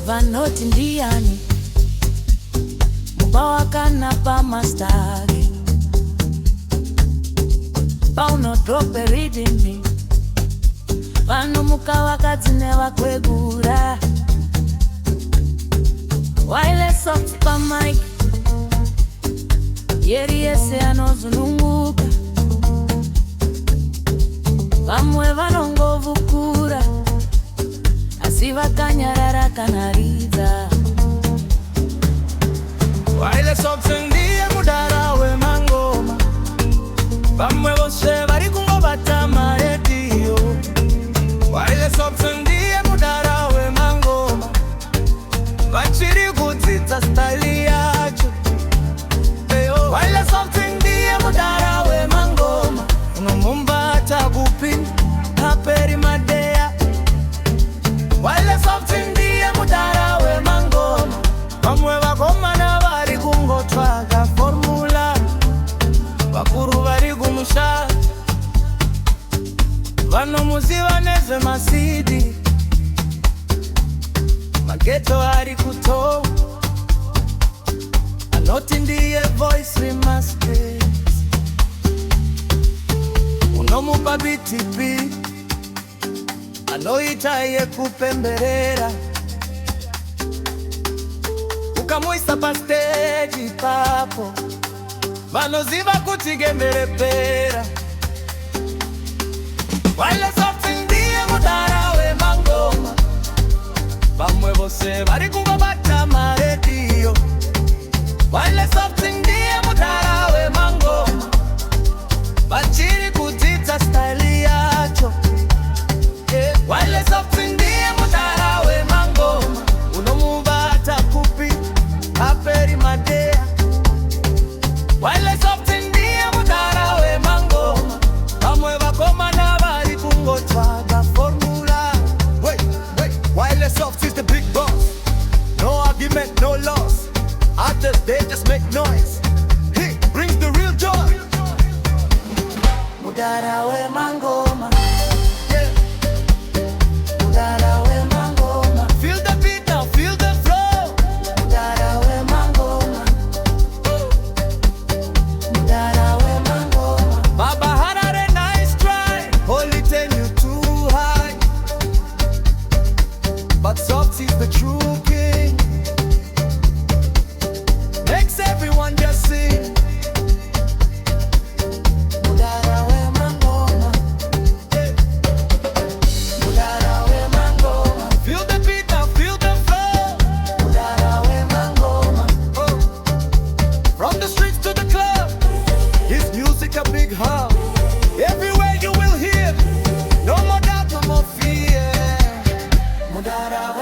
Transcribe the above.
vanoti ndiani mubawakana pamastari paunodrope ridimi vanomuka vakadzine vakwegura waile soft pamike yeri yese anozununguka vamwe vanongovukura asi vakanyarara kanaridza waile soft ndiye mudara wemangoma vamwe vose vari kungovata maredhiyo waile soft ndiye mudara wemangoma vachiri kudzidza staili yacho waile soft ndiye mudara wemangoma unomumbata kupi haperi madeya waile soft ndiye mudara wemangoma vamwe vakomana vari kungotsvaga formula vakuru vari kumusha vanomuziva nezvemasidi mageto ari kuto anoti ndiye voice remasters unomupa BTP anoita yekupemberera ukamuisa pasteji papo vanoziva kuti gemberepera waile soft ndiye mudara wemangoma vamwe vose vari kungovata maredhiyo waile soft ndiye mudara wemangoma vachiri kudzidza staili yacho waile soft ndiye mudara wemangoma unomuvata kupi haperi madeya waile soft ndiye mudara wemangoma vamwe vakomana vari kungotsvaga formula waile soft is the big boss, no argument, no loss. Others, they just make noise. He brings the real joy. mudara wemangoma mudara wemangoma Feel the beat now, feel the flow. mudara wemangoma mudara wemangoma Baba had a nice try, only 10 you too high. But soft is the true king, makes everyone just sing. mudara wemangoma mudara wemangoma Feel the beat now, feel the flow. mudara wemangoma Oh. From the streets to the club, his music a big hub. Everywhere you will hear, no more doubt, no more fear. mudara